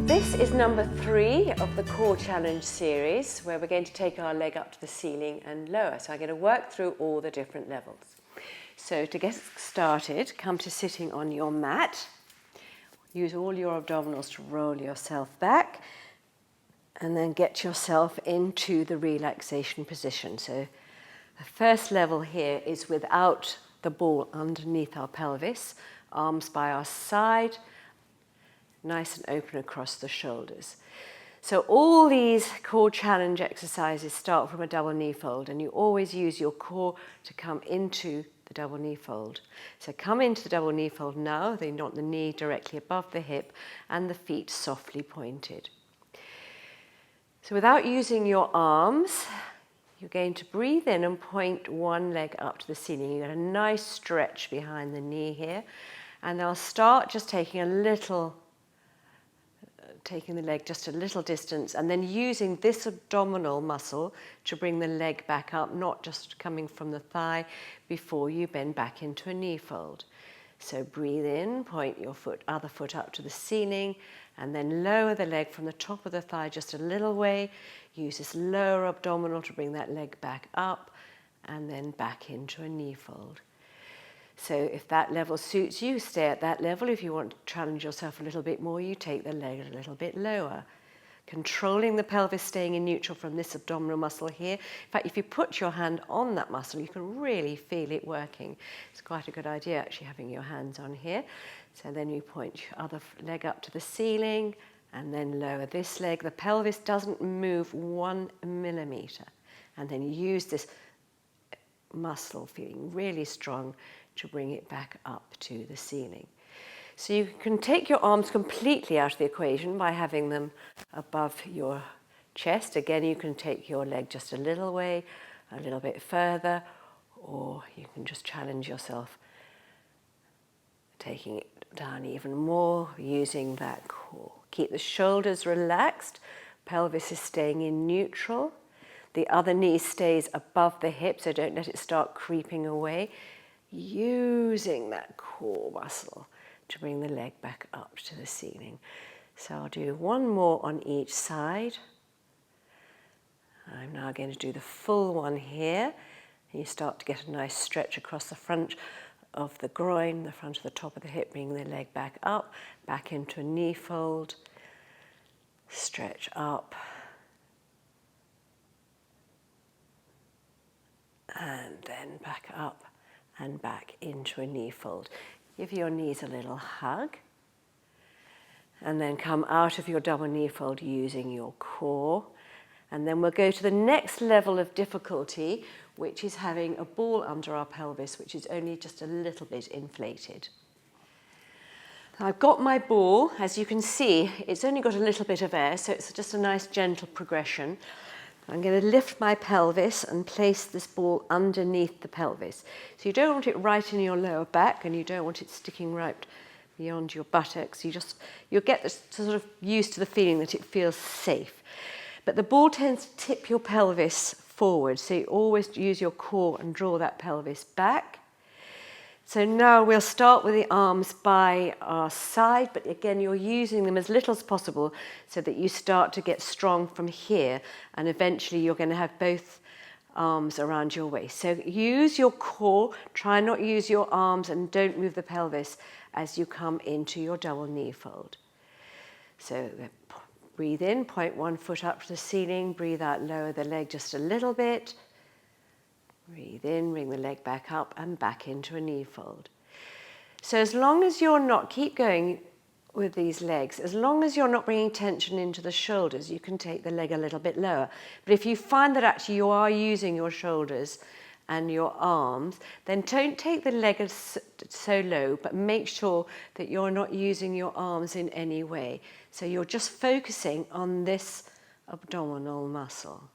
This is number 3 of the core challenge series, where we're going to take our leg up to the ceiling and lower. So I'm going to work through all the different levels. So to get started, come to sitting on your mat. Use all your abdominals to roll yourself back and then get yourself into the relaxation position. So the first level here is without the ball underneath our pelvis, arms by our side, nice and open across the shoulders. So all these core challenge exercises start from a double knee fold, and you always use your core to come into the double knee fold. So come into the double knee fold now. They want the knee directly above the hip and the feet softly pointed. So without using your arms, you're going to breathe in and point one leg up to the ceiling. You get a nice stretch behind the knee here, and I'll start just taking the leg just a little distance, and then using this abdominal muscle to bring the leg back up, not just coming from the thigh before you bend back into a knee fold. So breathe in, point your other foot up to the ceiling, and then lower the leg from the top of the thigh just a little way. Use this lower abdominal to bring that leg back up, and then back into a knee fold. So if that level suits you, stay at that level. If you want to challenge yourself a little bit more, you take the leg a little bit lower. Controlling the pelvis, staying in neutral from this abdominal muscle here. In fact, if you put your hand on that muscle, you can really feel it working. It's quite a good idea actually having your hands on here. So then you point your other leg up to the ceiling and then lower this leg. The pelvis doesn't move 1 millimeter. And then you use this muscle feeling really strong to bring it back up to the ceiling. So you can take your arms completely out of the equation by having them above your chest. Again, you can take your leg just a little way, a little bit further, or you can just challenge yourself, taking it down even more, using that core. Keep the shoulders relaxed, pelvis is staying in neutral. The other knee stays above the hip, so don't let it start creeping away. Using that core muscle to bring the leg back up to the ceiling. So I'll do one more on each side. I'm now going to do the full one here. And you start to get a nice stretch across the front of the groin, the front of the top of the hip, bring the leg back up, back into a knee fold. Stretch up. And then back up and back into a knee fold. Give your knees a little hug. And then come out of your double knee fold using your core. And then we'll go to the next level of difficulty, which is having a ball under our pelvis, which is only just a little bit inflated. I've got my ball. As you can see, it's only got a little bit of air, so it's just a nice gentle progression. I'm going to lift my pelvis and place this ball underneath the pelvis. So you don't want it right in your lower back, and you don't want it sticking right beyond your buttocks. You'll get this sort of used to the feeling that it feels safe. But the ball tends to tip your pelvis forward, so you always use your core and draw that pelvis back. So now we'll start with the arms by our side, but again, you're using them as little as possible so that you start to get strong from here, and eventually you're going to have both arms around your waist. So use your core, try not use your arms, and don't move the pelvis as you come into your double knee fold. So breathe in, point one foot up to the ceiling, breathe out, lower the leg just a little bit. Breathe in, bring the leg back up and back into a knee fold. So as long as you're not, keep going with these legs, as long as you're not bringing tension into the shoulders, you can take the leg a little bit lower. But if you find that actually you are using your shoulders and your arms, then don't take the leg so low, but make sure that you're not using your arms in any way. So you're just focusing on this abdominal muscle.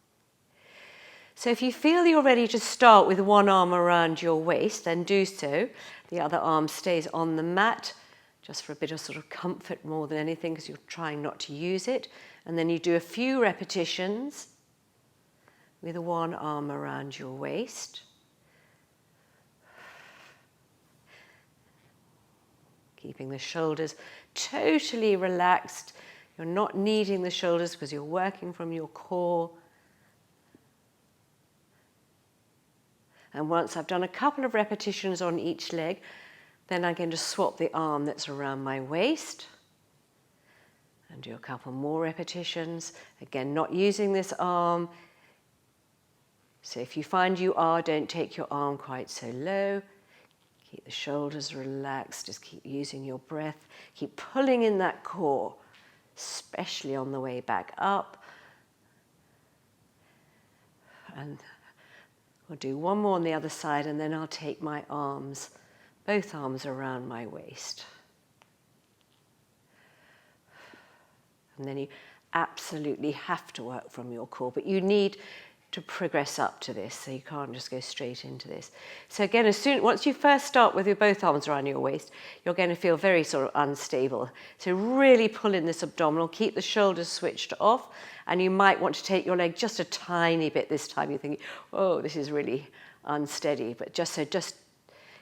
So if you feel you're ready to start with one arm around your waist, then do so. The other arm stays on the mat, just for a bit of sort of comfort more than anything, because you're trying not to use it. And then you do a few repetitions with one arm around your waist. Keeping the shoulders totally relaxed, You're not kneading the shoulders because you're working from your core. And once I've done a couple of repetitions on each leg, then I'm going to swap the arm that's around my waist and do a couple more repetitions. Again, not using this arm. So if you find you are, don't take your arm quite so low. Keep the shoulders relaxed, just keep using your breath. Keep pulling in that core, especially on the way back up. And we'll do one more on the other side, and then I'll take my arms, both arms around my waist. And then you absolutely have to work from your core, but you need to progress up to this, so you can't just go straight into this. So again, once you first start with your both arms around your waist, you're going to feel very sort of unstable. So really pull in this abdominal, keep the shoulders switched off, and you might want to take your leg just a tiny bit this time. You're thinking, oh, this is really unsteady, but just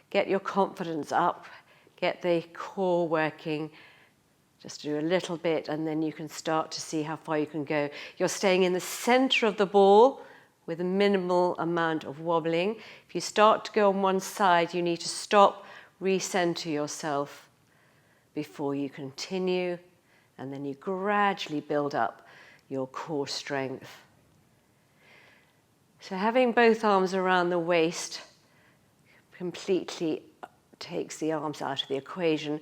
get your confidence up, get the core working. Just do a little bit, and then you can start to see how far you can go. You're staying in the center of the ball with a minimal amount of wobbling. If you start to go on one side, you need to stop, recenter yourself before you continue, and then you gradually build up your core strength. So having both arms around the waist completely takes the arms out of the equation.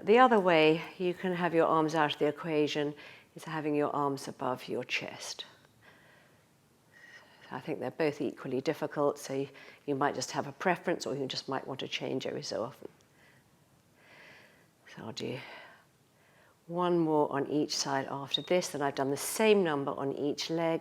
The other way you can have your arms out of the equation is having your arms above your chest. I think they're both equally difficult, so you might just have a preference, or you just might want to change every so often. So I'll do one more on each side after this, and I've done the same number on each leg.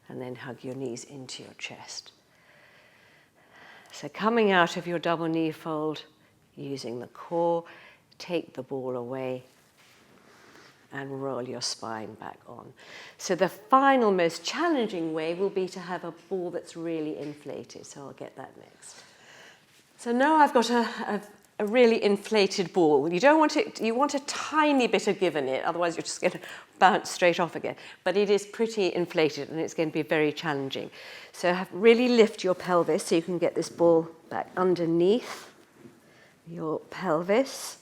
And then hug your knees into your chest. So coming out of your double knee fold, using the core, take the ball away and roll your spine back on. So the final, most challenging way will be to have a ball that's really inflated. So I'll get that next. So now I've got a really inflated ball. You don't want it, you want a tiny bit of give in it, otherwise you're just going to bounce straight off again. But it is pretty inflated, and it's going to be very challenging. So really lift your pelvis so you can get this ball back underneath your pelvis.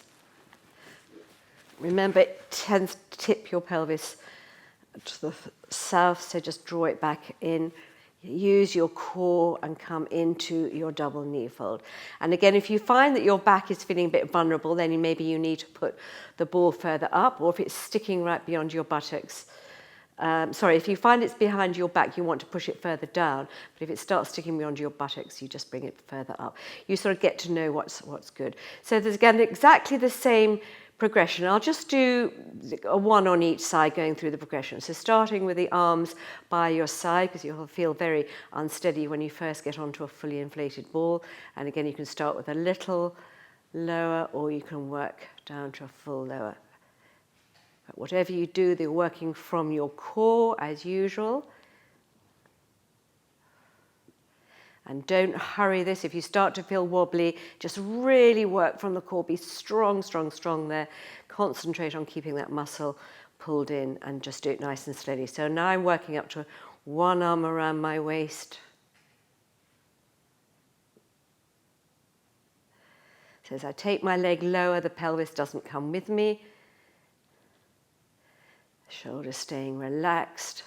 Remember, it tends to tip your pelvis to the south, so just draw it back in. Use your core and come into your double knee fold. And again, if you find that your back is feeling a bit vulnerable, then maybe you need to put the ball further up, or if it's sticking right beyond your buttocks. If you find it's behind your back, you want to push it further down. But if it starts sticking beyond your buttocks, you just bring it further up. You sort of get to know what's good. So there's again exactly the same progression. I'll just do a one on each side going through the progression. So starting with the arms by your side, because you'll feel very unsteady when you first get onto a fully inflated ball. And again, you can start with a little lower, or you can work down to a full lower. But whatever you do, they're working from your core as usual. And don't hurry this. If you start to feel wobbly, just really work from the core. Be strong, strong, strong there. Concentrate on keeping that muscle pulled in and just do it nice and steady. So now I'm working up to one arm around my waist. So as I take my leg lower, the pelvis doesn't come with me. Shoulders staying relaxed.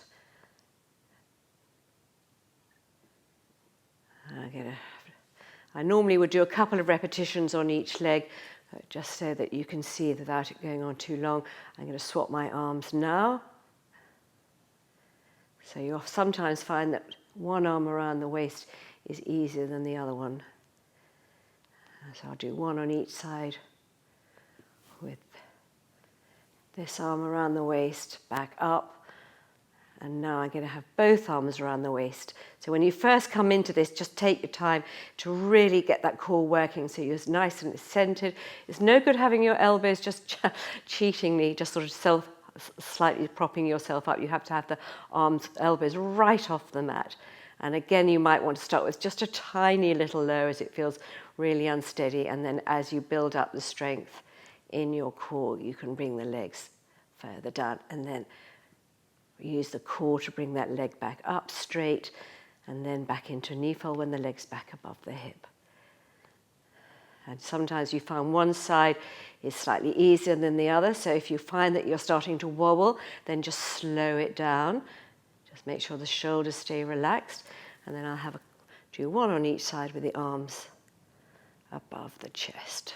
I normally would do a couple of repetitions on each leg, just so that you can see without it going on too long. I'm going to swap my arms now. So you'll sometimes find that one arm around the waist is easier than the other one. So I'll do one on each side with this arm around the waist, back up. And now I'm going to have both arms around the waist. So when you first come into this, just take your time to really get that core working so you're nice and centered. It's no good having your elbows just cheatingly, just sort of slightly propping yourself up. You have to have the arms, elbows right off the mat. And again, you might want to start with just a tiny little low as it feels really unsteady. And then as you build up the strength in your core, you can bring the legs further down. And then use the core to bring that leg back up straight. And then back into knee fold when the leg's back above the hip. And sometimes you find one side is slightly easier than the other. So if you find that you're starting to wobble, then just slow it down. Just make sure the shoulders stay relaxed. And then I'll do one on each side with the arms above the chest.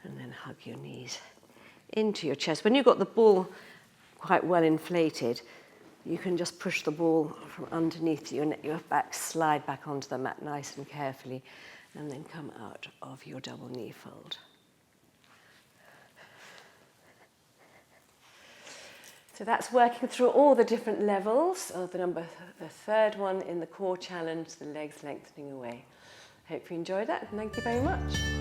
And then hug your knees into your chest. When you've got the ball quite well inflated, you can just push the ball from underneath your back, slide back onto the mat nice and carefully, and then come out of your double knee fold. So that's working through all the different levels of the third one in the core challenge, the legs lengthening away. Hope you enjoyed that, and thank you very much.